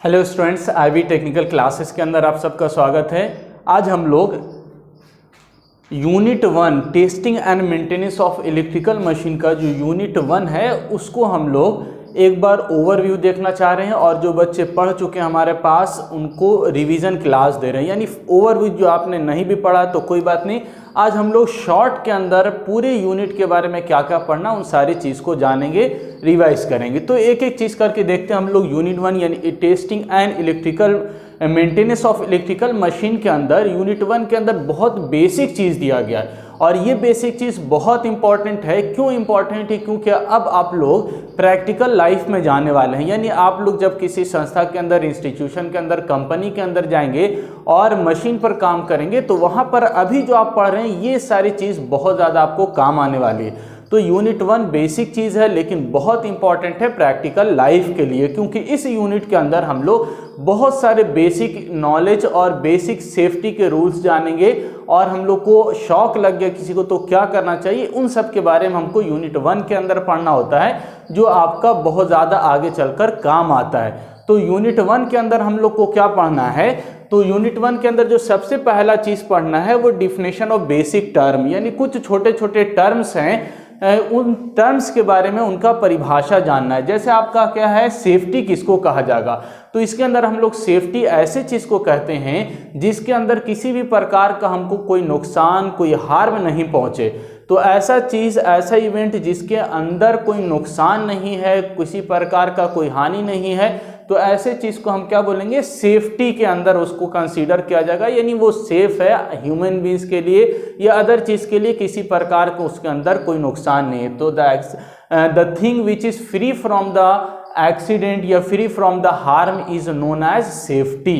Hello students, IV technical classes के अंदर आप सबका स्वागत है। आज हम लोग unit 1 testing and maintenance of electrical machine का जो यूनिट 1 है उसको हम लोग एक बार ओवरव्यू देखना चाह रहे हैं और जो बच्चे पढ़ चुके हैं हमारे पास उनको रिवीजन क्लास दे रहे हैं। यानी ओवरव्यू जो आपने नहीं भी पढ़ा तो कोई बात नहीं, आज हम लोग शॉर्ट के अंदर पूरे यूनिट के बारे में क्या क्या पढ़ना उन सारी चीज़ को जानेंगे, रिवाइज करेंगे। तो एक एक चीज़ करके देखते हैं हम लोग। यूनिट 1 यानी testing and electrical maintenance of electrical machine के अंदर यूनिट 1 के अंदर बहुत बेसिक चीज़ दिया गया है और ये बेसिक चीज़ बहुत इंपॉर्टेंट है। क्यों इंपॉर्टेंट है? क्योंकि अब आप लोग प्रैक्टिकल लाइफ में जाने वाले हैं। यानी आप लोग जब किसी संस्था के अंदर, इंस्टीट्यूशन के अंदर, कंपनी के अंदर जाएंगे और मशीन पर काम करेंगे तो वहाँ पर अभी जो आप पढ़ रहे हैं ये सारी चीज़ बहुत ज़्यादा आपको काम आने वाली है। तो यूनिट 1 बेसिक चीज़ है लेकिन बहुत इंपॉर्टेंट है प्रैक्टिकल लाइफ के लिए, क्योंकि इस यूनिट के अंदर हम लोग बहुत सारे बेसिक नॉलेज और बेसिक सेफ्टी के रूल्स जानेंगे और हम लोग को शौक लग गया किसी को तो क्या करना चाहिए, उन सब के बारे में हमको यूनिट 1 के अंदर पढ़ना होता है जो आपका बहुत ज़्यादा आगे चलकर काम आता है। तो यूनिट 1 के अंदर हम लोग को क्या पढ़ना है? तो यूनिट 1 के अंदर जो सबसे पहला चीज़ पढ़ना है वो डिफिनेशन ऑफ बेसिक टर्म, यानी कुछ छोटे छोटे टर्म्स हैं, उन टर्म्स के बारे में उनका परिभाषा जानना है। जैसे आपका क्या है, सेफ्टी किसको कहा जाएगा? तो इसके अंदर हम लोग सेफ्टी ऐसे चीज़ को कहते हैं जिसके अंदर किसी भी प्रकार का हमको कोई नुकसान, कोई हार्म नहीं पहुँचे। तो ऐसा चीज़, ऐसा इवेंट जिसके अंदर कोई नुकसान नहीं है, किसी प्रकार का कोई हानि नहीं है, तो ऐसे चीज़ को हम क्या बोलेंगे, सेफ्टी के अंदर उसको कंसीडर किया जाएगा। यानी वो सेफ है ह्यूमन बींग्स के लिए या अदर चीज़ के लिए, किसी प्रकार का उसके अंदर कोई नुकसान नहीं है। तो the thing which is free from the accident या free from the harm is known as safety.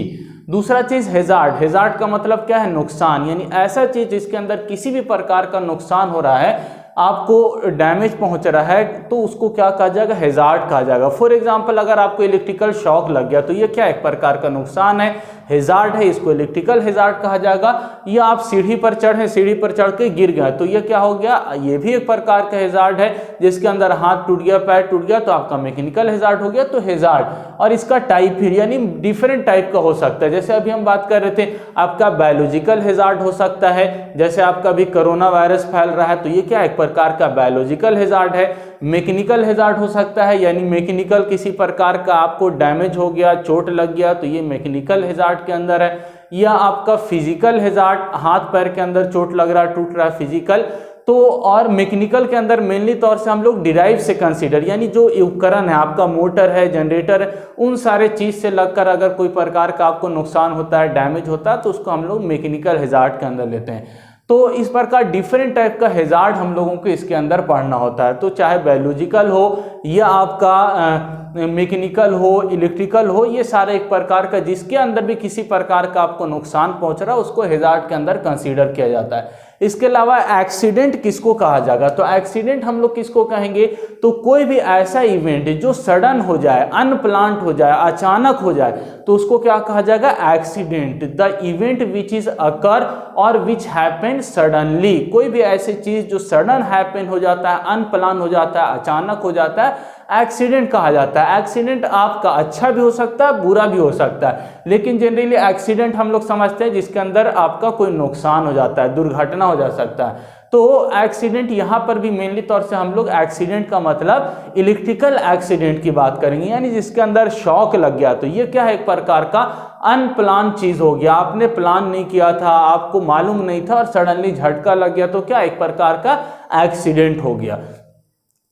दूसरा चीज़ हैजार्ड। हैजार्ड का मतलब क्या है? नुकसान। यानी ऐसा चीज़ जिसके अंदर किसी भी प्रकार का नुकसान हो रहा है, आपको डैमेज पहुंच रहा है, तो उसको क्या कहा जाएगा? हैजार्ड कहा जाएगा। फॉर एग्जांपल अगर आपको इलेक्ट्रिकल शॉक लग गया तो ये क्या एक प्रकार का नुकसान है, हैजार्ड है, इसको इलेक्ट्रिकल हैजार्ड कहा जाएगा। या आप सीढ़ी पर चढ़े, सीढ़ी पर चढ़ के गिर गए तो ये क्या हो गया? ये भी एक प्रकार का हैजार्ड है। जिसके अंदर हाथ टूट गया, पैर टूट गया तो आपका मैकेनिकल हैजार्ड हो गया। तो हैजार्ड और इसका टाइप फिर यानी डिफरेंट टाइप का हो सकता है। जैसे अभी हम बात कर रहे थे, आपका बायोलॉजिकल हैजार्ड हो सकता है। जैसे आपका भी कोरोना वायरस फैल रहा है तो ये क्या एक प्रकार का बायोलॉजिकल हैजार्ड है। मैकेनिकल हैजार्ड हो सकता है, यानी मैकेनिकल किसी प्रकार का आपको डैमेज हो गया, चोट लग गया तो ये मैकेनिकल हैजार्ड के अंदर है। या आपका फिजिकल हैजार्ड, हाथ पैर के अंदर चोट लग रहा है, टूट रहा है, फिजिकल। तो और मैकेनिकल के अंदर मेनली तौर से हम लोग डिराइव से कंसीडर, यानी जो उपकरण है आपका, मोटर है, जनरेटर है, उन सारे चीज़ से लगकर अगर कोई प्रकार का आपको नुकसान होता है, डैमेज होता है तो उसको हम लोग मैकेनिकल हैजार्ड के अंदर लेते हैं। तो इस प्रकार डिफरेंट टाइप का हैजार्ड हम लोगों को इसके अंदर पढ़ना होता है। तो चाहे बायोलॉजिकल हो या आपका मैकेनिकल हो, इलेक्ट्रिकल हो, ये सारे एक प्रकार का जिसके अंदर भी किसी प्रकार का आपको नुकसान पहुंच रहा है उसको हैजार्ड के अंदर कंसीडर किया जाता है। इसके अलावा एक्सीडेंट किसको कहा जाएगा? तो एक्सीडेंट हम लोग किसको कहेंगे? तो कोई भी ऐसा इवेंट जो सडन हो जाए, अनप्लान्ड हो जाए, अचानक हो जाए तो उसको क्या कहा जाएगा? Accident. The event which is occur और विच हैपन सडनली। कोई भी ऐसी चीज जो सडन हैपन हो जाता है, अनप्लान हो जाता है, अचानक हो जाता है, एक्सीडेंट कहा जाता है। एक्सीडेंट आपका अच्छा भी हो सकता है, बुरा भी हो सकता है, लेकिन जनरली एक्सीडेंट हम लोग समझते हैं जिसके अंदर आपका कोई नुकसान हो जाता है, दुर्घटना हो जा सकता है। तो एक्सीडेंट यहाँ पर भी मेनली तौर से हम लोग एक्सीडेंट का मतलब इलेक्ट्रिकल एक्सीडेंट की बात करेंगे, यानी जिसके अंदर शॉक लग गया तो ये क्या है एक प्रकार का अनप्लान चीज हो गया। आपने प्लान नहीं किया था, आपको मालूम नहीं था और सडनली झटका लग गया तो क्या एक प्रकार का एक्सीडेंट हो गया।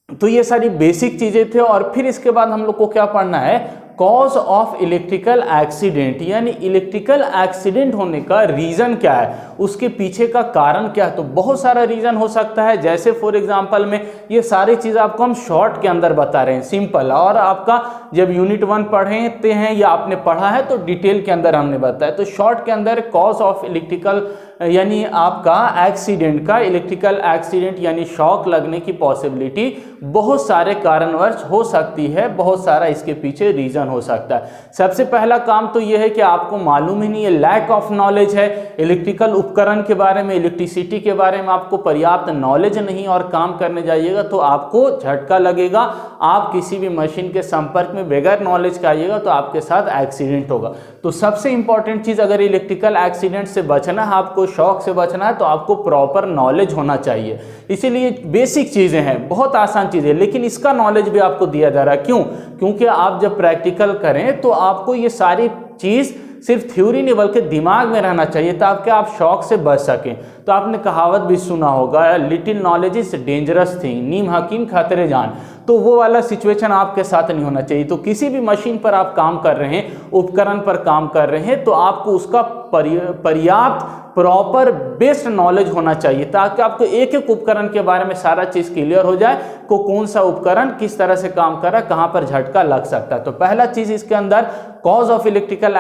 तो ये सारी बेसिक चीजें थे। और फिर इसके बाद हम लोग को क्या पढ़ना है? कॉज ऑफ इलेक्ट्रिकल एक्सीडेंट, यानी इलेक्ट्रिकल एक्सीडेंट होने का रीजन क्या है, उसके पीछे का कारण क्या है। तो बहुत सारा रीजन हो सकता है। जैसे फॉर एग्जांपल में ये सारी चीज़ आपको हम शॉर्ट के अंदर बता रहे हैं, सिंपल। और आपका जब यूनिट 1 पढ़ते हैं या आपने पढ़ा है तो डिटेल के अंदर हमने बताया। तो शॉर्ट के अंदर कॉज ऑफ इलेक्ट्रिकल यानी आपका एक्सीडेंट का, इलेक्ट्रिकल एक्सीडेंट यानी शॉक लगने की पॉसिबिलिटी बहुत सारे कारणवश हो सकती है, बहुत सारा इसके पीछे रीजन हो सकता है। सबसे पहला काम तो यह है कि आपको मालूम ही नहीं है, लैक ऑफ नॉलेज है इलेक्ट्रिकल उपकरण के बारे में, इलेक्ट्रिसिटी के बारे में आपको पर्याप्त नॉलेज नहीं और काम करने जाइएगा तो आपको झटका लगेगा। आप किसी भी मशीन के संपर्क में बगैर नॉलेज के आइएगा तो आपके साथ एक्सीडेंट होगा। तो सबसे इंपॉर्टेंट चीज, अगर इलेक्ट्रिकल एक्सीडेंट से बचना है, आपको शॉक से बचना है, तो आपको प्रॉपर नॉलेज होना चाहिए। इसीलिए बेसिक चीजें हैं, बहुत आसान चीजें, लेकिन इसका नॉलेज भी आपको दिया जा रहा है। क्यों? क्योंकि आप जब प्रैक्टिकल करें तो आपको ये सारी चीज सिर्फ थ्योरी नहीं बल्कि दिमाग में रहना चाहिए ताकि आप शॉक से बच सकें। तो आपने कहावत भी सुना होगा, little knowledge is dangerous thing, नीम हकीम खतरे जान। तो वो वाला सिचुएशन आपके साथ नहीं होना चाहिए। तो किसी भी मशीन पर आप काम कर रहे हैं, उपकरण पर काम कर रहे हैं, तो आपको उसका पर्याप्त प्रॉपर बेस्ट नॉलेज होना चाहिए ताकि आपको एक एक उपकरण के बारे में सारा चीज क्लियर हो जाए को कौन सा उपकरण किस तरह से काम कर रहा है, कहां पर झटका लग सकता है। तो पहला चीज इसके अंदर कॉज ऑफ इलेक्ट्रिकल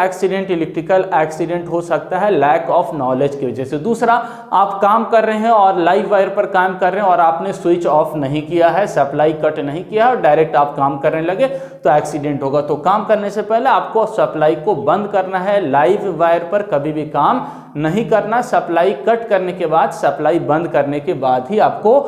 एक्सीडेंट हो सकता है लैक ऑफ नॉलेज की वजह से। दूसरा, आप काम कर रहे हैं और लाइव वायर पर काम कर रहे हैं और आपने स्विच ऑफ नहीं किया है, सप्लाई कट नहीं किया और डायरेक्ट आप काम करने लगे तो एक्सीडेंट होगा। तो काम करने से पहले आपको सप्लाई को बंद करना है, लाइव वायर पर कभी भी काम नहीं करना। सप्लाई कट करने के बाद, सप्लाई बंद करने के बाद ही आपको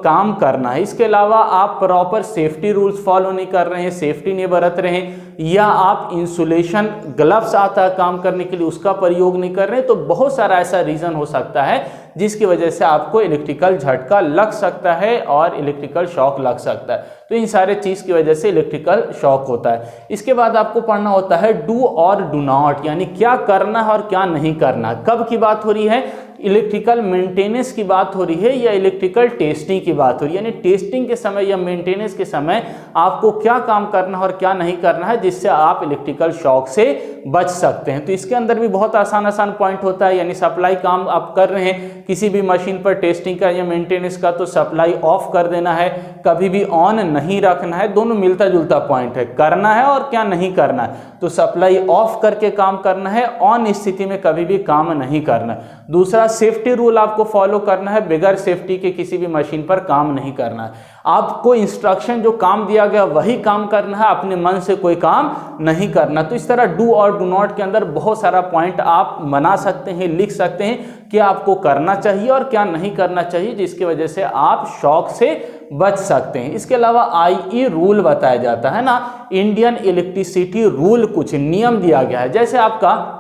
काम करना है। इसके अलावा आप प्रॉपर सेफ्टी रूल्स फॉलो नहीं कर रहे हैं, सेफ्टी नहीं बरत रहे हैं, या आप इंसुलेशन ग्लव्स आता है काम करने के लिए उसका प्रयोग नहीं कर रहे हैं, तो बहुत सारा ऐसा रीजन हो सकता है जिसकी वजह से आपको इलेक्ट्रिकल झटका लग सकता है और इलेक्ट्रिकल शॉक लग सकता है। तो इन सारे चीज की वजह से इलेक्ट्रिकल शॉक होता है। इसके बाद आपको पढ़ना होता है डू और डू नॉट, यानी क्या करना है और क्या नहीं करना। कब की बात हो रही है? इलेक्ट्रिकल मेंटेनेंस की बात हो रही है या इलेक्ट्रिकल टेस्टिंग की बात हो रही है, यानी टेस्टिंग के समय या मेंटेनेंस के समय आपको क्या काम करना है और क्या नहीं करना है जिससे आप इलेक्ट्रिकल शॉक से बच सकते हैं। तो इसके अंदर भी बहुत आसान पॉइंट होता है, यानी सप्लाई काम आप कर रहे हैं किसी भी मशीन पर टेस्टिंग का या मेंटेनेंस का, तो सप्लाई ऑफ कर देना है, कभी भी ऑन नहीं रखना है। दोनों मिलता जुलता पॉइंट है, करना है और क्या नहीं करना है। तो सप्लाई ऑफ करके काम करना है, ऑन स्थिति में कभी भी काम नहीं करना है। दूसरा, सेफ्टी रूल आपको फॉलो करना है, बगैर सेफ्टी के किसी भी मशीन पर काम नहीं करना है। आपको इंस्ट्रक्शन जो काम दिया गया वही काम करना है, अपने मन से कोई काम नहीं करना। तो इस तरह डू और डू नॉट के अंदर बहुत सारा पॉइंट आप बना सकते हैं, लिख सकते हैं कि आपको करना चाहिए और क्या नहीं करना चाहिए, जिसकी वजह से आप शॉक से बच सकते हैं। इसके अलावा IE रूल बताया जाता है ना, इंडियन इलेक्ट्रिसिटी रूल, कुछ नियम दिया गया है। जैसे आपका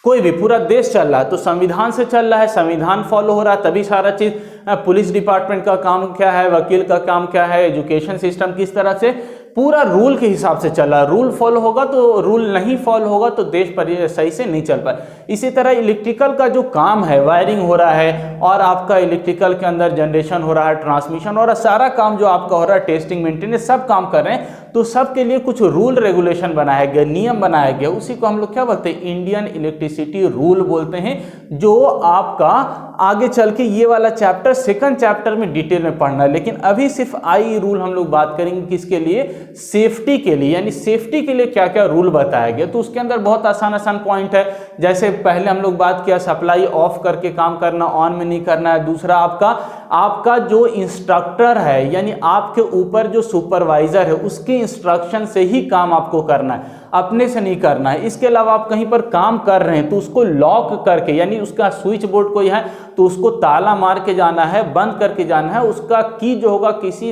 कोई भी पूरा देश चल रहा है तो संविधान से चल रहा है, संविधान फॉलो हो रहा है तभी सारा चीज। पुलिस डिपार्टमेंट का काम क्या है, वकील का काम क्या है, एजुकेशन सिस्टम किस तरह से, पूरा रूल के हिसाब से चल रहा है। रूल फॉलो होगा तो, रूल नहीं फॉलो होगा तो देश पर सही से नहीं चल पाए। इसी तरह इलेक्ट्रिकल का जो काम है, वायरिंग हो रहा है और आपका इलेक्ट्रिकल के अंदर जनरेशन हो रहा है, ट्रांसमिशन हो रहा है, सारा काम जो आपका हो रहा है, टेस्टिंग मेंटेनेंस सब काम कर रहे हैं, तो सबके लिए कुछ रूल रेगुलेशन बनाया गया, नियम बनाया गया। उसी को हम लोग क्या बोलते हैं? इंडियन इलेक्ट्रिसिटी रूल बोलते हैं, जो आपका आगे चल के ये वाला चैप्टर सेकंड चैप्टर में डिटेल में पढ़ना है। लेकिन अभी सिर्फ IE रूल हम लोग बात करेंगे किसके लिए? सेफ्टी के लिए, यानी सेफ्टी के लिए क्या क्या रूल बताया गया। तो उसके अंदर बहुत आसान पॉइंट है। जैसे पहले हम लोग बात किया, सप्लाई ऑफ करके काम करना, ऑन में नहीं करना है। दूसरा, आपका जो इंस्ट्रक्टर है, यानी आपके ऊपर जो सुपरवाइजर है, उसके इंस्ट्रक्शन से ही काम आपको करना है, अपने से नहीं करना है। इसके अलावा आप कहीं पर काम कर रहे हैं तो उसको लॉक करके, यानी उसका स्विच बोर्ड कोई है तो उसको ताला मार के जाना है, बंद करके जाना है। उसका की जो होगा किसी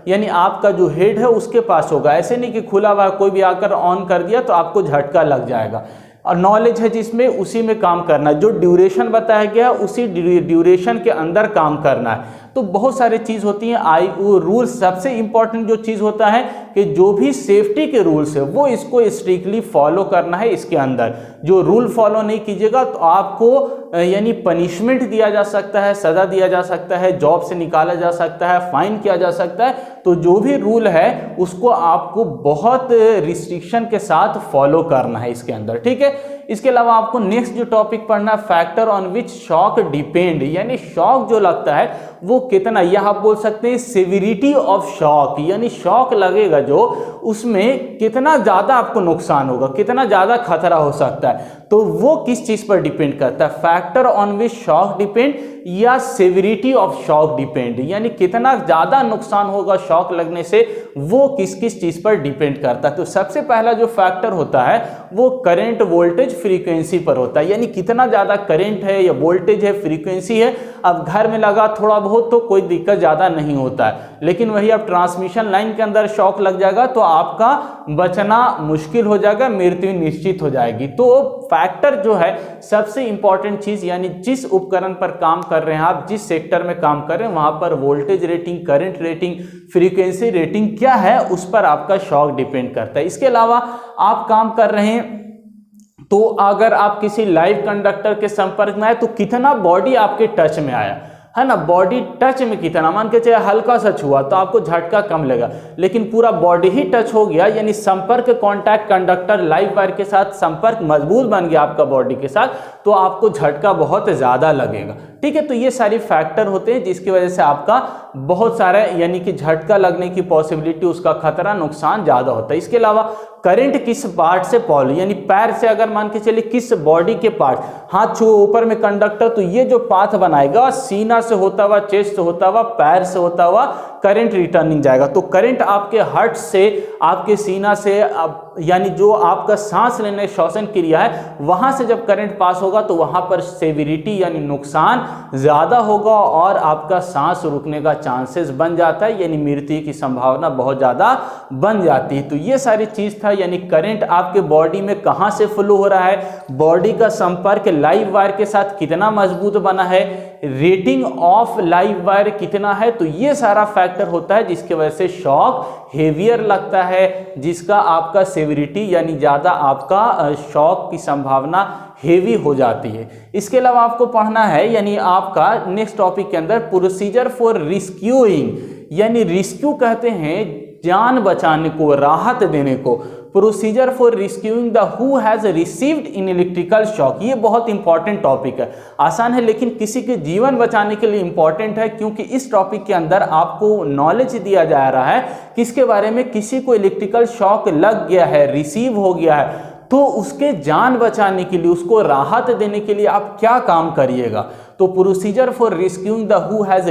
यानी आपका जो हेड है उसके पास होगा। ऐसे नहीं कि खुला हुआ कोई भी आकर ऑन कर दिया तो आपको झटका लग जाएगा। और नॉलेज है जिसमें, उसी में काम करना है। जो ड्यूरेशन बताया गया उसी ड्यूरेशन के अंदर काम करना है। तो बहुत सारी चीज होती हैं। IE रूल सबसे इंपॉर्टेंट जो चीज होता है कि जो भी सेफ्टी के रूल्स है वो इसको स्ट्रिक्टली फॉलो करना है। इसके अंदर जो रूल फॉलो नहीं कीजिएगा तो आपको यानी पनिशमेंट दिया जा सकता है, सजा दिया जा सकता है, जॉब से निकाला जा सकता है, फाइन किया जा सकता है। तो जो भी रूल है उसको आपको बहुत रिस्ट्रिक्शन के साथ फॉलो करना है इसके अंदर, ठीक है। इसके अलावा आपको नेक्स्ट जो टॉपिक पढ़ना है, factor on which shock depend, यानी शॉक जो लगता है वो कितना, यह आप बोल सकते हैं सिविरिटी ऑफ शॉक, यानी शॉक लगेगा जो उसमें कितना ज्यादा आपको नुकसान होगा, कितना ज्यादा खतरा हो सकता है। तो वो किस चीज पर डिपेंड करता है, factor on which shock depend या सेविरिटी ऑफ शॉक डिपेंड, यानी कितना ज्यादा नुकसान होगा शॉक लगने से वो किस किस चीज पर डिपेंड करता है। तो सबसे पहला जो फैक्टर होता है वो करंट वोल्टेज फ्रीक्वेंसी पर होता है, यानी कितना ज्यादा करंट है या वोल्टेज है, फ्रीक्वेंसी है। अब घर में लगा थोड़ा बहुत तो कोई दिक्कत ज्यादा नहीं होता है, लेकिन वही अब ट्रांसमिशन लाइन के अंदर शॉक लग जाएगा तो आपका बचना मुश्किल हो जाएगा, मृत्यु निश्चित हो जाएगी। तो फैक्टर जो है सबसे इंपॉर्टेंट चीज, यानी जिस उपकरण पर काम कर रहे हैं आप, जिस सेक्टर में काम कर रहे हैं वहां पर voltage rating, current rating, frequency rating क्या है उस पर आपका शॉक डिपेंड करता है। इसके अलावा आप काम कर रहे हैं तो अगर आप किसी लाइव कंडक्टर के संपर्क में आए तो कितना बॉडी आपके टच में आया, है ना, बॉडी टच में कितना, मान के चलिए हल्का सा छुआ तो आपको झटका कम लगेगा, लेकिन पूरा बॉडी ही टच हो गया यानी संपर्क, कांटेक्ट, कंडक्टर लाइव वायर के साथ संपर्क मजबूत बन गया आपका बॉडी के साथ, तो आपको झटका बहुत ज्यादा लगेगा। ठीक है, तो ये सारी फैक्टर होते हैं जिसकी वजह से आपका बहुत सारा यानी कि झटका लगने की पॉसिबिलिटी, उसका खतरा, नुकसान ज्यादा होता है। इसके अलावा करंट किस पार्ट से फॉलो, यानी पैर से अगर मान के चलिए किस बॉडी के पार्ट, हाथ छुओ ऊपर में कंडक्टर, तो ये जो पाथ बनाएगा सीना से होता हुआ, चेस्ट से होता हुआ, पैर से होता हुआ करंट रिटर्निंग जाएगा। तो करंट आपके हार्ट से, आपके सीना से, यानी जो आपका सांस लेने श्वसन क्रिया है वहां से जब करंट पास होगा तो वहां पर सेविरिटी यानी नुकसान ज्यादा होगा और आपका सांस रुकने का चांसेस बन जाता है, यानी मृत्यु की संभावना बहुत ज्यादा बन जाती है। तो ये सारी चीज था, यानी करंट आपके बॉडी में कहां से फ्लो हो रहा है, बॉडी का संपर्क लाइव वायर के साथ कितना मजबूत बना है, रेटिंग ऑफ लाइव वायर कितना है, तो ये सारा फैक्टर होता है जिसकी वजह से शॉक हेवियर लगता है, जिसका आपका सेविरिटी यानी ज्यादा आपका शॉक की संभावना हेवी हो जाती है। इसके अलावा आपको पढ़ना है, यानी आपका नेक्स्ट टॉपिक के अंदर प्रोसीजर फॉर रिस्क्यूइंग, यानी रिस्क्यू कहते हैं जान बचाने को, राहत देने को, procedure for rescuing the who has received in electrical shock. ये बहुत इंपॉर्टेंट टॉपिक है, आसान है लेकिन किसी के जीवन बचाने के लिए इंपॉर्टेंट है, क्योंकि इस टॉपिक के अंदर आपको नॉलेज दिया जा रहा है किसके बारे में, किसी को इलेक्ट्रिकल शॉक लग गया है, रिसीव हो गया है, तो उसके जान बचाने के लिए, उसको राहत देने के लिए आप क्या काम करिएगा। तो procedure for rescuing the who has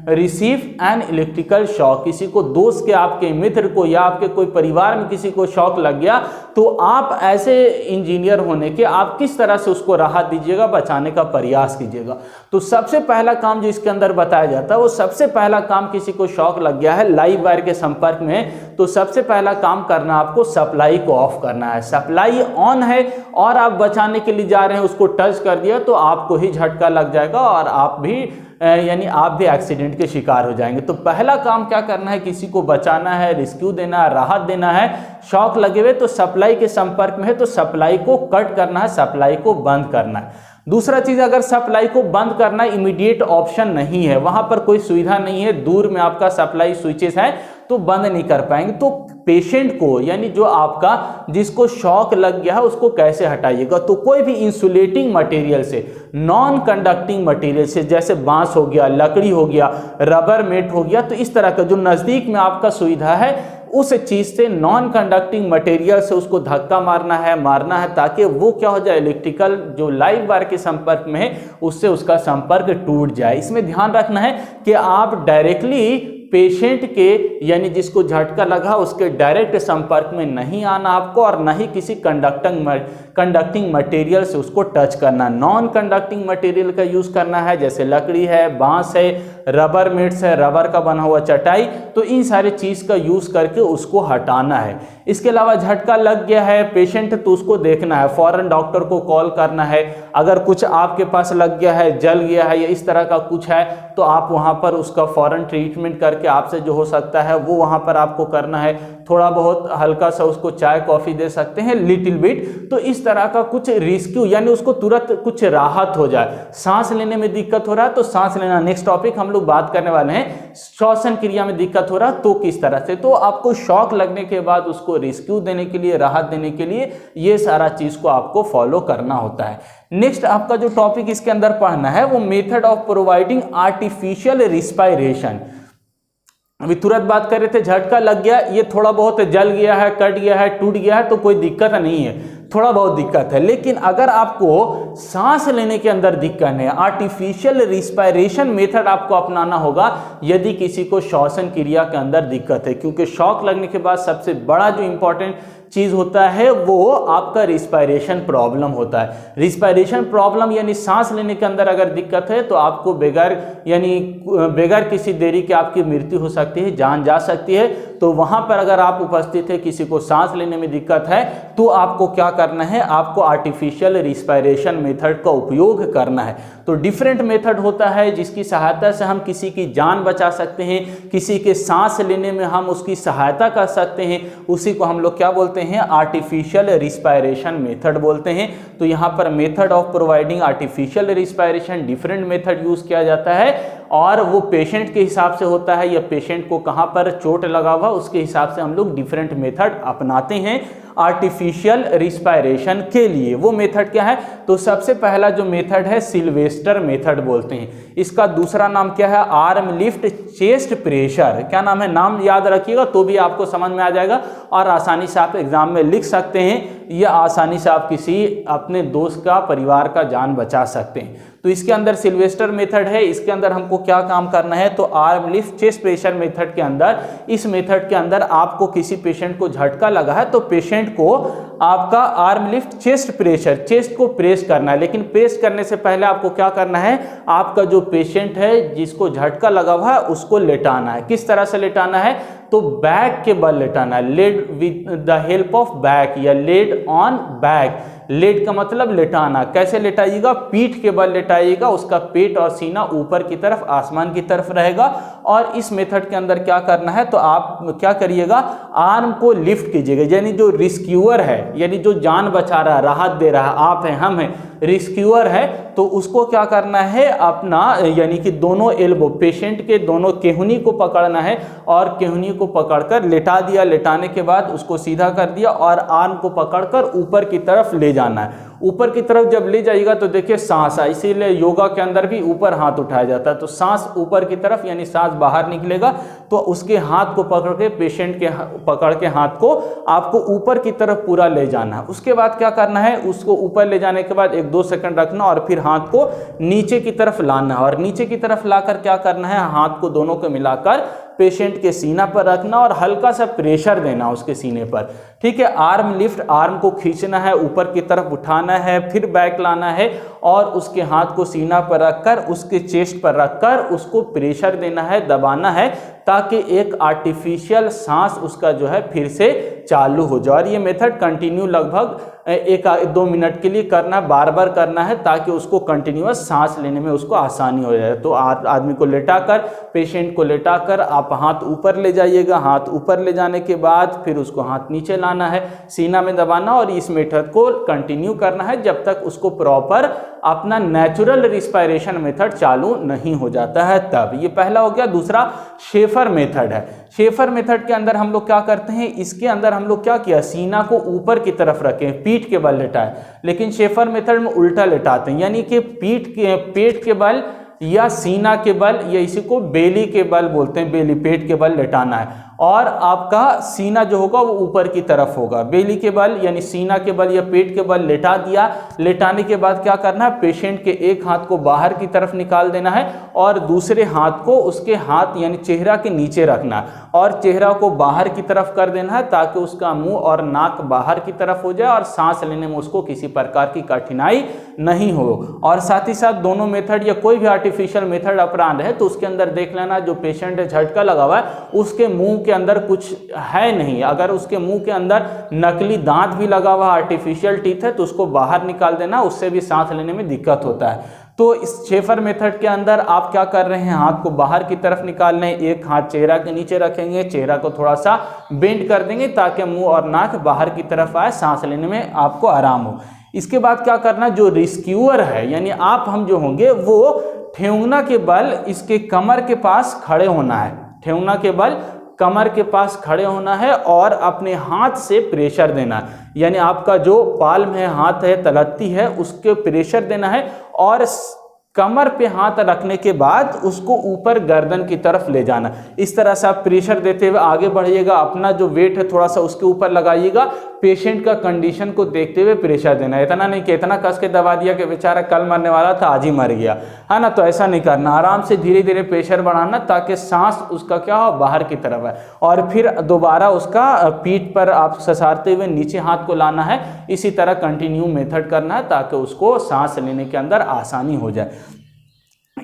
receive an electrical shock, किसी को, दोस्त के, आपके मित्र को या आपके कोई परिवार में किसी को शॉक लग गया तो आप ऐसे इंजीनियर होने के आप किस तरह से उसको राहत दीजिएगा, बचाने का प्रयास कीजिएगा। तो सबसे पहला काम जो इसके अंदर बताया जाता है वो सबसे पहला काम, किसी को शॉक लग गया है लाइव वायर के संपर्क में, तो सबसे पहला काम करना आपको सप्लाई को ऑफ करना है। सप्लाई ऑन है और आप बचाने के लिए जा रहे हैं, उसको टच कर दिया तो आपको ही झटका लग जाएगा और आप भी यानी आप भी एक्सीडेंट के शिकार हो जाएंगे। तो पहला काम क्या करना है, किसी को बचाना है, रेस्क्यू देना है, राहत देना है, शॉक लगे हुए तो सप्लाई के संपर्क में है तो सप्लाई को कट करना है, सप्लाई को बंद करना है। दूसरा चीज, अगर सप्लाई को बंद करना इमीडिएट ऑप्शन नहीं है, वहां पर कोई सुविधा नहीं है, दूर में आपका सप्लाई स्विचेस है तो बंद नहीं कर पाएंगे, तो पेशेंट को यानी जो आपका जिसको शॉक लग गया है उसको कैसे हटाइएगा। तो कोई भी इंसुलेटिंग मटेरियल से, नॉन कंडक्टिंग मटेरियल से, जैसे बांस हो गया, लकड़ी हो गया, रबर मेट हो गया, तो इस तरह का जो नजदीक में आपका सुविधा है उस चीज से, नॉन कंडक्टिंग मटेरियल से उसको धक्का मारना है ताकि वो क्या हो जाए, इलेक्ट्रिकल जो लाइव वायर के संपर्क में है उससे उसका संपर्क टूट जाए। इसमें ध्यान रखना है कि आप डायरेक्टली पेशेंट के यानी जिसको झटका लगा उसके डायरेक्ट संपर्क में नहीं आना आपको, और न ही किसी कंडक्टिंग मटेरियल से उसको टच करना। नॉन कंडक्टिंग मटेरियल का यूज करना है, जैसे लकड़ी है, बांस है, रबर मेट्स है, रबर का बना हुआ चटाई, तो इन सारे चीज का यूज करके उसको हटाना है। इसके अलावा झटका लग गया है पेशेंट तो उसको देखना है, फौरन डॉक्टर को कॉल करना है। अगर कुछ आपके पास लग गया है, जल गया है या इस तरह का कुछ है तो आप वहां पर उसका फौरन ट्रीटमेंट करके आपसे जो हो सकता है वो वहां पर आपको करना है। थोड़ा बहुत हल्का सा उसको चाय कॉफी दे सकते हैं, लिटिल बिट, तो इस तरह का कुछ रेस्क्यू यानी उसको तुरंत कुछ राहत हो जाए। सांस लेने में दिक्कत हो रहा है तो सांस लेना, नेक्स्ट टॉपिक हम लोग बात करने वाले हैं, श्वसन क्रिया में दिक्कत हो रहा है तो किस तरह से। तो आपको शॉक लगने के बाद उसको रेस्क्यू देने के लिए, राहत देने के लिए ये सारा चीज को आपको फॉलो करना होता है। नेक्स्ट आपका जो टॉपिक इसके अंदर पढ़ना है वो method of providing artificial respiration. अभी तुरंत बात कर रहे थे, झटका लग गया, ये थोड़ा बहुत जल गया है, कट गया है, टूट गया है तो कोई दिक्कत नहीं है, थोड़ा बहुत दिक्कत है। लेकिन अगर आपको सांस लेने के अंदर दिक्कत है, आर्टिफिशियल रिस्पायरेशन मेथड आपको अपनाना होगा यदि किसी को श्वसन क्रिया के अंदर दिक्कत है, क्योंकि शॉक लगने के बाद सबसे बड़ा जो इंपॉर्टेंट चीज होता है वो आपका रिस्पायरेशन प्रॉब्लम होता है। रिस्पायरेशन प्रॉब्लम यानी सांस लेने के अंदर अगर दिक्कत है तो आपको बगैर किसी देरी के आपकी मृत्यु हो सकती है, जान जा सकती है। तो वहां पर अगर आप उपस्थित है, किसी को सांस लेने में दिक्कत है, तो आपको क्या करना है, आपको आर्टिफिशियल रिस्पायरेशन मेथड का उपयोग करना है। तो डिफरेंट मेथड होता है जिसकी सहायता से हम किसी की जान बचा सकते हैं, किसी के सांस लेने में हम उसकी सहायता कर सकते हैं, उसी को हम लोग क्या बोलते हैं, आर्टिफिशियल रिस्पायरेशन मेथड बोलते हैं। तो यहाँ पर method of providing artificial respiration different method use किया जाता है और वो पेशेंट के हिसाब से होता है या पेशेंट को कहाँ पर चोट लगा हुआ उसके हिसाब से हम लोग डिफरेंट मेथड अपनाते हैं आर्टिफिशियल रिस्पायरेशन के लिए। वो मेथड क्या है, तो सबसे पहला जो मेथड है सिल्वेस्टर मेथड बोलते हैं। इसका दूसरा नाम क्या है, आर्म लिफ्ट चेस्ट प्रेशर। क्या नाम है, नाम याद रखिएगा तो भी आपको समझ में आ जाएगा और आसानी से आप एग्जाम में लिख सकते हैं या आसानी से आप किसी अपने दोस्त का, परिवार का जान बचा सकते हैं। तो इसके अंदर सिल्वेस्टर मेथड है, इसके अंदर हमको क्या काम करना है, तो arm lift chest pressure method के अंदर, इस मेथड के अंदर आपको किसी पेशेंट को झटका लगा है तो पेशेंट को आपका arm lift chest pressure, chest को प्रेस करना है। लेकिन प्रेस करने से पहले आपको क्या करना है, आपका जो पेशेंट है जिसको झटका लगा हुआ है उसको लेटाना है। किस तरह से लेटाना है, तो बैक के बल लेटाना है, laid with the help of back या लेड ऑन बैक। लेड का मतलब लेटाना, कैसे लेटाइएगा, पीठ के बल लेटाइएगा, उसका पेट और सीना ऊपर की तरफ, आसमान की तरफ रहेगा। और इस मेथड के अंदर क्या करना है, तो आप क्या करिएगा, आर्म को लिफ्ट कीजिएगा, यानी जो रिस्क्यूअर है, यानी जो जान बचा रहा है, राहत दे रहा है, आप हैं, हम हैं, रिस्क्यूअर है, तो उसको क्या करना है, अपना यानी कि दोनों एल्बो, पेशेंट के दोनों केहुनी को पकड़ना है और केहुनी को पकड़कर लेटा दिया। लेटाने के बाद उसको सीधा कर दिया और आर्म को पकड़कर ऊपर की तरफ ले जाना है। ऊपर की तरफ जब ले जाइएगा तो देखिए सांस है, इसीलिए योगा के अंदर भी ऊपर हाथ उठाया जाता है। तो सांस ऊपर की तरफ यानी सांस बाहर निकलेगा, तो उसके हाथ को पकड़ के, पेशेंट के पकड़ के हाथ को आपको ऊपर की तरफ पूरा ले जाना है। उसके बाद क्या करना है, उसको ऊपर ले जाने के बाद 1-2 सेकंड रखना और फिर हाथ को नीचे की तरफ लाना है और नीचे की तरफ लाकर क्या करना है, हाथ को दोनों को मिलाकर पेशेंट के सीना पर रखना और हल्का सा प्रेशर देना उसके सीने पर। ठीक है, आर्म लिफ्ट, आर्म को खींचना है, ऊपर की तरफ उठाना है, फिर बैक लाना है और उसके हाथ को सीना पर रखकर, उसके चेस्ट पर रखकर उसको प्रेशर देना है, दबाना है, ताकि एक आर्टिफिशियल सांस उसका जो है फिर से चालू हो जाए। और ये मेथड कंटिन्यू लगभग 1-2 मिनट के लिए करना, बार बार करना है, ताकि उसको कंटिन्यूअस सांस लेने में उसको आसानी हो जाए। तो आदमी को लेटाकर, पेशेंट को लेटाकर आप हाथ ऊपर ले जाइएगा, हाथ ऊपर ले जाने के बाद फिर उसको हाथ नीचे लाना है, सीना में दबाना और इस मेथड को कंटिन्यू करना है जब तक उसको प्रॉपर अपना नेचुरल रिस्पायरेशन मेथड चालू नहीं हो जाता है तब। ये पहला हो गया। दूसरा शेफर मेथड है। शेफर मेथड के अंदर हम लोग क्या करते हैं, इसके अंदर हम लोग क्या किया, सीना को ऊपर की तरफ रखें, पीठ के बल लेटाए, लेकिन शेफर मेथड में उल्टा लेटाते हैं, यानी कि पेट के बल या सीना के बल या इसी को बेली के बल बोलते हैं, बेली पेट के बल लेटाना है और आपका सीना जो होगा वो ऊपर की तरफ होगा। बेली के बल यानी सीना के बल या पेट के बल लेटा दिया। लेटाने के बाद क्या करना है, पेशेंट के एक हाथ को बाहर की तरफ निकाल देना है और दूसरे हाथ को उसके हाथ यानी चेहरा के नीचे रखना और चेहरा को बाहर की तरफ कर देना है, ताकि उसका मुंह और नाक बाहर की तरफ हो जाए और सांस लेने में उसको किसी प्रकार की कठिनाई नहीं हो। और साथ ही साथ दोनों मेथड या कोई भी आर्टिफिशियल मेथड अपराध है तो उसके अंदर देख लेना जो पेशेंट है झटका लगा हुआ है उसके मुंह के अंदर कुछ है नहीं। अगर उसके मुंह के अंदर नकली दांत भी लगा हुआ आर्टिफिशियल टीथ है तो उसको बाहर निकाल देना, उससे भी सांस लेने में दिक्कत होता है। तो इस शेफर मेथड के अंदर आप क्या कर रहे हैं, हाथ को बाहर की तरफ निकाल लें, एक हाथ चेहरा के नीचे रखेंगे, चेहरा को थोड़ा सा बेंड कर देंगे ताकि मुंह और नाक बाहर की तरफ आए, सांस लेने में आपको आराम हो। इसके बाद क्या करना, जो रिस्क्यूअर है यानी आप हम जो होंगे वो ठेंगुना के बल इसके कमर के पास खड़े होना है, ठेंगुना के बल कमर के पास खड़े होना है और अपने हाथ से प्रेशर देना है, यानी आपका जो पाल्म है, हाथ है, तलत्ती है, उसके प्रेशर देना है और कमर पे हाथ रखने के बाद उसको ऊपर गर्दन की तरफ ले जाना। इस तरह से आप प्रेशर देते हुए आगे बढ़िएगा, अपना जो वेट है थोड़ा सा उसके ऊपर लगाइएगा पेशेंट का कंडीशन को देखते हुए प्रेशर देना है। इतना नहीं कि इतना कस के दबा दिया कि बेचारा कल मरने वाला था आज ही मर गया, है ना, तो ऐसा नहीं करना। आराम से धीरे धीरे प्रेशर बढ़ाना ताकि सांस उसका क्या हो, बाहर की तरफ है, और फिर दोबारा उसका पीठ पर आप ससारते हुए नीचे हाथ को लाना है। इसी तरह कंटिन्यू मेथड करना है ताकि उसको सांस लेने के अंदर आसानी हो जाए।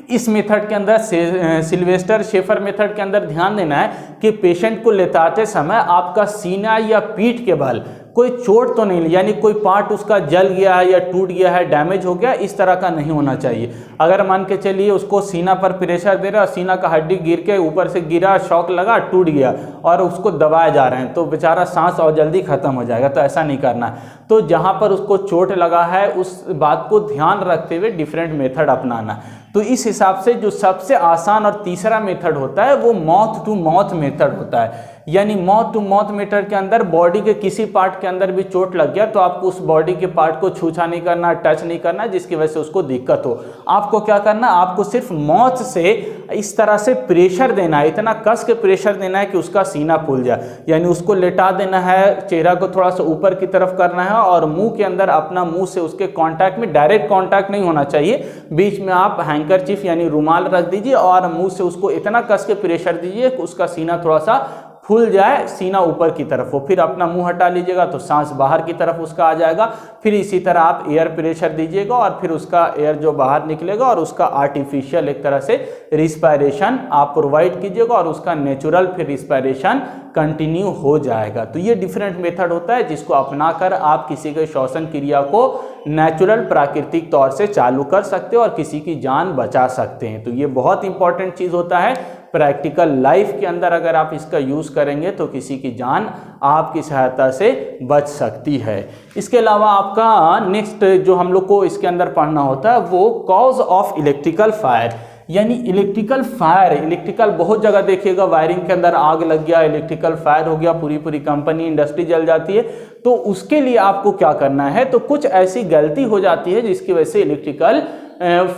इस मेथड के अंदर सिल्वेस्टर शेफर मेथड के अंदर ध्यान देना है कि पेशेंट को लेटाते समय आपका सीना या पीठ के बल कोई चोट तो नहीं, यानी कोई पार्ट उसका जल गया है या टूट गया है, डैमेज हो गया, इस तरह का नहीं होना चाहिए। अगर मान के चलिए उसको सीना पर प्रेशर दे रहा है, सीना का हड्डी गिर के ऊपर से गिरा, शॉक लगा, टूट गया और उसको दबाए जा रहे हैं, तो बेचारा सांस और जल्दी खत्म हो जाएगा, तो ऐसा नहीं करना है। तो जहाँ पर उसको चोट लगा है उस बात को ध्यान रखते हुए डिफरेंट मेथड अपनाना। तो इस हिसाब से जो सबसे आसान और तीसरा मेथड होता है वो माउथ टू माउथ मेथड होता है। यानी माउथ टू माउथ मेथड के अंदर बॉडी के किसी पार्ट के अंदर भी चोट लग गया तो आपको उस बॉडी के पार्ट को छूछा नहीं करना, टच नहीं करना, जिसकी वजह से उसको दिक्कत हो। आपको क्या करना, आपको सिर्फ माउथ से इस तरह से प्रेशर देना है, इतना कस के प्रेशर देना है कि उसका सीना फूल जाए। यानी उसको लेटा देना है, चेहरा को थोड़ा सा ऊपर की तरफ करना है और मुंह के अंदर अपना मुंह से उसके कांटेक्ट में, डायरेक्ट कांटेक्ट नहीं होना चाहिए, बीच में आप हैंकरचीफ यानी रुमाल रख दीजिए और मुंह से उसको इतना कस के प्रेशर दीजिए कि उसका सीना थोड़ा सा फूल जाए, सीना ऊपर की तरफ हो। फिर अपना मुंह हटा लीजिएगा तो सांस बाहर की तरफ उसका आ जाएगा। फिर इसी तरह आप एयर प्रेशर दीजिएगा और फिर उसका एयर जो बाहर निकलेगा और उसका आर्टिफिशियल एक तरह से रिस्पायरेशन आप प्रोवाइड कीजिएगा और उसका नेचुरल फिर रिस्पायरेशन कंटिन्यू हो जाएगा। तो ये डिफरेंट मेथड होता है जिसको अपनाकर आप किसी के श्वसन क्रिया को नेचुरल प्राकृतिक तौर से चालू कर सकते हो और किसी की जान बचा सकते हैं। तो ये बहुत इंपॉर्टेंट चीज़ होता है प्रैक्टिकल लाइफ के अंदर। अगर आप इसका यूज़ करेंगे तो किसी की जान आपकी सहायता से बच सकती है। इसके अलावा आपका नेक्स्ट जो हम लोग को इसके अंदर पढ़ना होता है वो कॉज ऑफ इलेक्ट्रिकल फायर। यानी इलेक्ट्रिकल फायर, इलेक्ट्रिकल बहुत जगह देखिएगा वायरिंग के अंदर आग लग गया, इलेक्ट्रिकल फायर हो गया, पूरी पूरी कंपनी इंडस्ट्री जल जाती है। तो उसके लिए आपको क्या करना है, तो कुछ ऐसी गलती हो जाती है जिसकी वजह से इलेक्ट्रिकल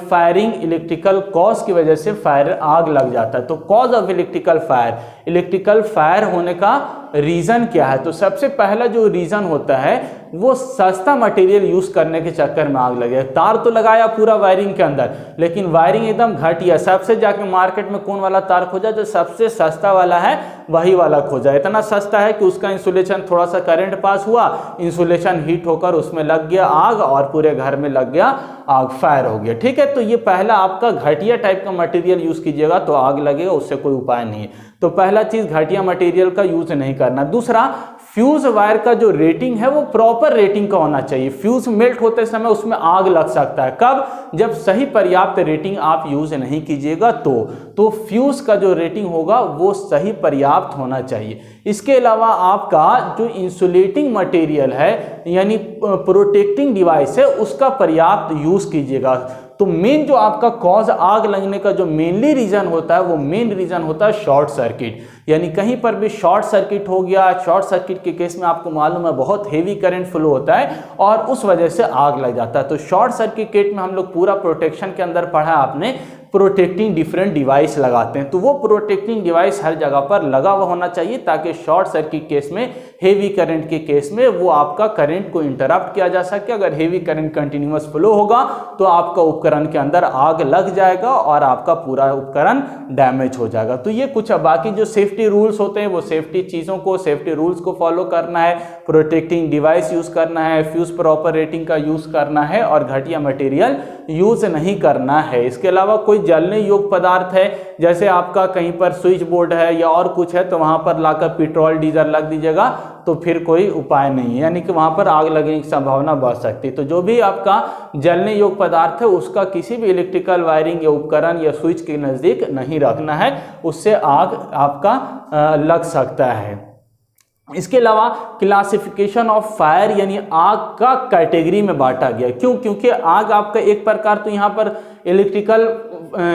फायरिंग, इलेक्ट्रिकल कॉज की वजह से फायर आग लग जाता है। तो cause of electrical fire, electrical fire होने का रीज़न क्या है। तो सबसे पहला जो रीज़न होता है वो सस्ता मटेरियल यूज़ करने के चक्कर में आग लगे। तार तो लगाया पूरा वायरिंग के अंदर, लेकिन वायरिंग एकदम घटिया, सबसे जाके मार्केट में कौन वाला तार खोजा, जो सबसे सस्ता वाला है वही वाला खोजा। इतना सस्ता है कि उसका इंसुलेशन, थोड़ा सा करंट पास हुआ, इंसुलेशन हीट होकर उसमें लग गया आग और पूरे घर में लग गया आग, फायर हो गया। ठीक है, तो ये पहला आपका घटिया टाइप का मटेरियल यूज़ कीजिएगा तो आग लगेगा, उससे कोई उपाय नहीं है। तो पहला चीज़ घटिया मटेरियल का यूज़ नहीं करना। दूसरा, फ्यूज वायर का जो रेटिंग है वो प्रॉपर रेटिंग का होना चाहिए। फ्यूज मेल्ट होते समय उसमें आग लग सकता है, कब, जब सही पर्याप्त रेटिंग आप यूज नहीं कीजिएगा तो फ्यूज का जो रेटिंग होगा वो सही पर्याप्त होना चाहिए। इसके अलावा आपका जो इंसुलेटिंग मटेरियल है यानी प्रोटेक्टिंग डिवाइस है उसका पर्याप्त यूज कीजिएगा। तो मेन जो आपका कॉज आग लगने का जो मेनली रीजन होता है वो मेन रीजन होता है शॉर्ट सर्किट। यानी कहीं पर भी शॉर्ट सर्किट हो गया, शॉर्ट सर्किट के केस में आपको मालूम है बहुत हेवी करंट फ्लो होता है और उस वजह से आग लग जाता है। तो शॉर्ट सर्किट केस में हम लोग पूरा प्रोटेक्शन के अंदर पढ़ा आपने, प्रोटेक्टिंग डिफरेंट डिवाइस लगाते हैं। तो वो प्रोटेक्टिंग डिवाइस हर जगह पर लगा हुआ होना चाहिए ताकि शॉर्ट सर्किट केस में, हेवी करंट के केस में वो आपका करंट को इंटरप्ट किया जा सके। अगर हेवी करंट कंटिन्यूअस फ्लो होगा तो आपका उपकरण के अंदर आग लग जाएगा और आपका पूरा उपकरण डैमेज हो जाएगा। तो ये कुछ बाकी जो सेफ्टी रूल्स होते हैं वो सेफ्टी चीज़ों को, सेफ्टी रूल्स को फॉलो करना है, प्रोटेक्टिंग डिवाइस यूज़ करना है, फ्यूज प्रॉपर रेटिंग का यूज़ करना है और घटिया मटेरियल यूज़ नहीं करना है। इसके अलावा कोई जलने योग्य पदार्थ है, जैसे आपका कहीं पर स्विच बोर्ड है या और कुछ है, तो वहाँ पर लाकर पेट्रोल डीजल लग दीजिएगा तो फिर कोई उपाय नहीं है, यानी कि वहाँ पर आग लगने की संभावना बढ़ सकती है। तो जो भी आपका जलने योग्य पदार्थ है उसका किसी भी इलेक्ट्रिकल वायरिंग या उपकरण या स्विच के नज़दीक नहीं रखना है, उससे आग आपका लग सकता है। इसके अलावा क्लासिफिकेशन ऑफ फायर यानी आग का कैटेगरी में बांटा गया। क्यों? क्योंकि आग आपका एक प्रकार तो यहाँ पर इलेक्ट्रिकल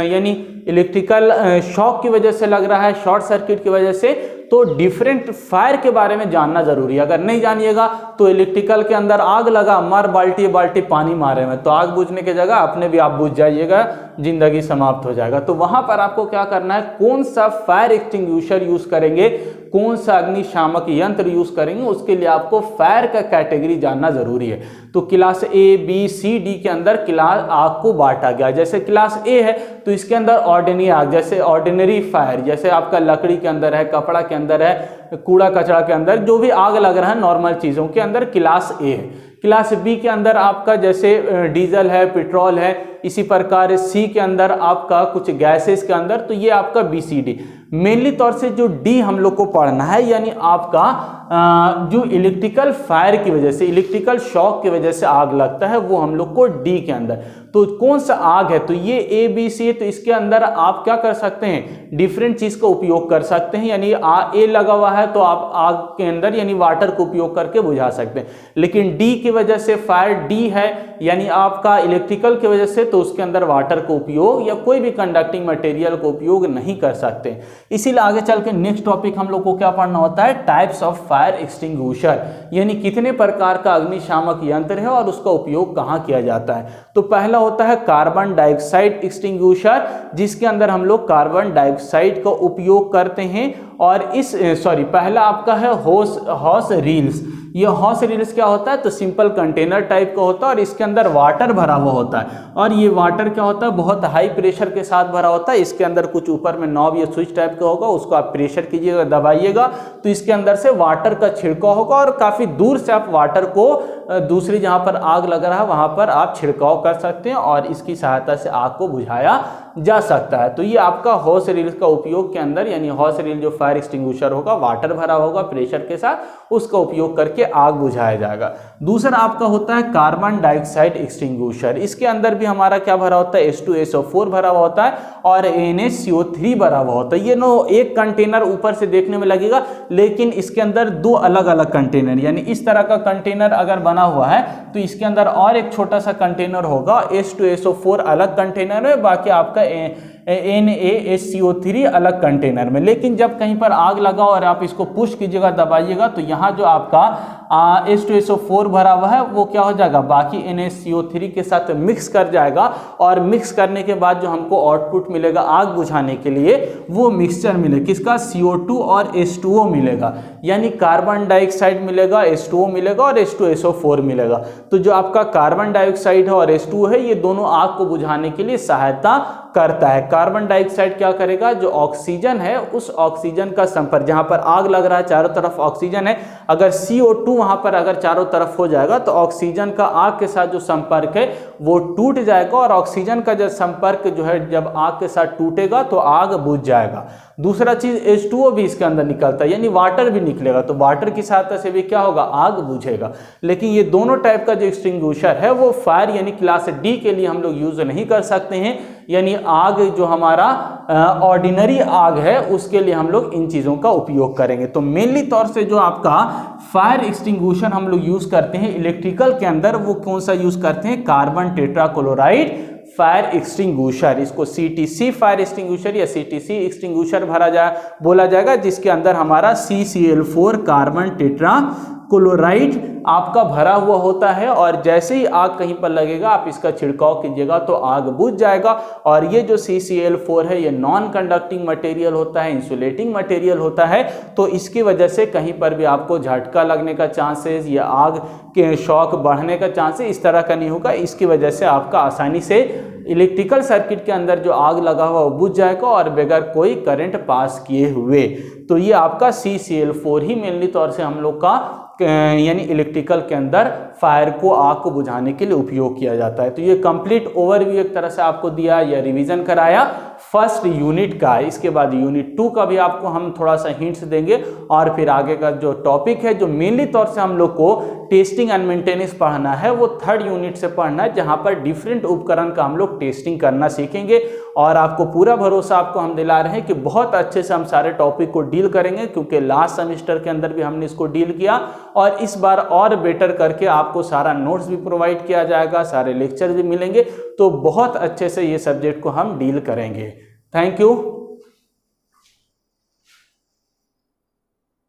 यानी इलेक्ट्रिकल शॉक की वजह से लग रहा है, शॉर्ट सर्किट की वजह से, तो डिफरेंट फायर के बारे में जानना जरूरी है। अगर नहीं जानिएगा तो इलेक्ट्रिकल के अंदर आग लगा, मार बाल्टी बाल्टी पानी मारे में, तो आग बुझने की जगह अपने भी आप बुझ जाइएगा, जिंदगी समाप्त हो जाएगा। तो वहां पर आपको क्या करना है, कौन सा फायर एक्सटिंग्विशर यूज करेंगे, कौन सा अग्निशामक यंत्र यूज करेंगे, उसके लिए आपको फायर का कैटेगरी जानना जरूरी है। तो class A B C D के अंदर क्लास आग को बांटा गया। जैसे क्लास ए है तो इसके अंदर ऑर्डिनरी आग, जैसे ऑर्डिनरी फायर, जैसे आपका लकड़ी के अंदर है, कपड़ा के अंदर है, कूड़ा कचरा के अंदर जो भी आग लग रहा है नॉर्मल चीजों के अंदर, क्लास ए है। क्लास बी के अंदर आपका जैसे डीजल है, पेट्रोल है, इसी प्रकार सी के अंदर आपका कुछ गैसेस के अंदर, तो ये आपका बी सी डी। मेनली तौर से जो डी हम लोग को पढ़ना है, यानी आपका जो इलेक्ट्रिकल फायर की वजह से, इलेक्ट्रिकल शॉक की वजह से आग लगता है, वो हम लोग को डी के अंदर। तो कौन सा आग है, तो ये ए बी सी है, तो इसके अंदर आप क्या कर सकते हैं, डिफरेंट चीज का उपयोग कर सकते हैं। यानी ए लगा हुआ है तो आप आग के अंदर यानी वाटर का उपयोग करके बुझा सकते हैं। लेकिन डी की वजह से, फायर डी है यानी आपका इलेक्ट्रिकल की वजह से, तो उसके अंदर वाटर का उपयोग या कोई भी कंडक्टिंग मटेरियल का उपयोग नहीं कर सकते। इसीलिए आगे चल के नेक्स्ट टॉपिक हम लोग को क्या पढ़ना होता है, टाइप्स ऑफ फायर एक्सटिंग्विशर, यानी कितने प्रकार का अग्निशामक यंत्र है और उसका उपयोग कहाँ किया जाता है। तो पहला होता है कार्बन डाइऑक्साइड एक्सटिंग्विशर, जिसके अंदर हम लोग कार्बन डाइऑक्साइड का उपयोग करते हैं। और पहला आपका है हॉस रील्स। ये हॉस रील्स क्या होता है, तो सिंपल कंटेनर टाइप का होता है और इसके अंदर वाटर भरा हुआ होता है। और ये वाटर क्या होता है, बहुत हाई प्रेशर के साथ भरा होता है। इसके अंदर कुछ ऊपर में नॉब या स्विच टाइप का होगा, उसको आप प्रेशर कीजिएगा, दबाइएगा, तो इसके अंदर से वाटर का छिड़काव होगा और काफी दूर से आप वाटर को दूसरी जहां पर आग लग रहा है वहां पर आप छिड़काव कर सकते हैं और इसकी सहायता से आग को बुझाया जा सकता है। तो ये आपका हॉस रील का उपयोग के अंदर, यानी हॉस रील जो फायर एक्सटिंग्विशर होगा, वाटर भरा होगा प्रेशर के साथ, उसका उपयोग करके आग बुझाया जाएगा। दूसरा आपका होता है कार्बन डाइऑक्साइड एक्सटिंग्विशर। इसके अंदर भी हमारा क्या भरा होता है, H2SO4 भरा हुआ होता है और NaCO3 भरा हुआ होता है। ये एक कंटेनर ऊपर से देखने में लगेगा, लेकिन इसके अंदर दो अलग अलग कंटेनर, यानी इस तरह का कंटेनर अगर बना हुआ है तो इसके अंदर और एक छोटा सा कंटेनर होगा, H2SO4 अलग कंटेनर है, बाकी आपका NaCO3 अलग कंटेनर में। लेकिन जब कहीं पर आग लगा और आप इसको पुश कीजिएगा, दबाइएगा, तो यहाँ जो आपका H2SO4 भरा हुआ है वो क्या हो जाएगा, बाकी NaCO3 के साथ मिक्स कर जाएगा और मिक्स करने के बाद जो हमको आउटपुट मिलेगा आग बुझाने के लिए, वो मिक्सचर मिलेगा किसका, CO2 और H2O मिलेगा। यानी कार्बन डाइऑक्साइड मिलेगा, H2O मिलेगा और H2SO4 मिलेगा। तो जो आपका कार्बन डाइऑक्साइड है और H2O है, ये दोनों आग को बुझाने के लिए सहायता करता है। कार्बन डाइऑक्साइड क्या करेगा, जो ऑक्सीजन है उस ऑक्सीजन का संपर्क, जहां पर आग लग रहा है चारों तरफ ऑक्सीजन है, अगर CO2 वहां पर अगर चारों तरफ हो जाएगा तो ऑक्सीजन का आग के साथ जो संपर्क है वो टूट जाएगा और ऑक्सीजन का जो संपर्क जो है जब आग के साथ टूटेगा तो आग बुझ जाएगा। दूसरा चीज H2O भी इसके अंदर निकलता है, यानी वाटर भी निकलेगा, तो वाटर की सहायता से भी क्या होगा, आग बुझेगा। लेकिन ये दोनों टाइप का जो एक्सटिंग्विशर है वो फायर यानी क्लास डी के लिए हम लोग यूज नहीं कर सकते हैं। यानी आग जो हमारा ऑर्डिनरी आग है उसके लिए हम लोग इन चीजों का उपयोग करेंगे। तो मेनली तौर से जो आपका फायर एक्सटिंग्विशर हम लोग यूज करते हैं इलेक्ट्रिकल के अंदर, वो कौन सा यूज करते हैं, कार्बन टेट्राक्लोराइड फायर एक्सटिंग्विशर। इसको CTC फायर एक्सटिंग्विशर या CTC एक्सटिंग्विशर बोला जाएगा, जिसके अंदर हमारा CCl4 कार्बन टेट्राक्लोराइड आपका भरा हुआ होता है और जैसे ही आग कहीं पर लगेगा आप इसका छिड़काव कीजिएगा तो आग बुझ जाएगा। और ये जो CCl4 है ये नॉन कंडक्टिंग मटेरियल होता है, इंसुलेटिंग मटेरियल होता है, तो इसकी वजह से कहीं पर भी आपको झटका लगने का चांसेस या आग के शॉक बढ़ने का चांसेस इस तरह का नहीं होगा। इसकी वजह से आपका आसानी से इलेक्ट्रिकल सर्किट के अंदर जो आग लगा हुआ वो बुझ जाएगा और बगैर कोई करंट पास किए हुए। तो ये आपका CCl4 ही मेनली तौर से हम लोग का यानी इलेक्ट्रिकल के अंदर फायर को, आग को बुझाने के लिए उपयोग किया जाता है। तो ये कंप्लीट ओवरव्यू एक तरह से आपको दिया या रिवीजन कराया फर्स्ट यूनिट का। इसके बाद यूनिट 2 का भी आपको हम थोड़ा सा हिंट्स देंगे और फिर आगे का जो टॉपिक है जो मेनली तौर से हम लोग को टेस्टिंग एंड मेंटेनेंस पढ़ना है वो थर्ड यूनिट से पढ़ना है, जहां पर डिफरेंट उपकरण का हम लोग टेस्टिंग करना सीखेंगे। और आपको पूरा भरोसा आपको हम दिला रहे हैं कि बहुत अच्छे से हम सारे टॉपिक को डील करेंगे, क्योंकि लास्ट सेमेस्टर के अंदर भी हमने इसको डील किया और इस बार और बेटर करके आपको सारा नोट्स भी प्रोवाइड किया जाएगा, सारे लेक्चर भी मिलेंगे, तो बहुत अच्छे से ये सब्जेक्ट को हम डील करेंगे। Thank you.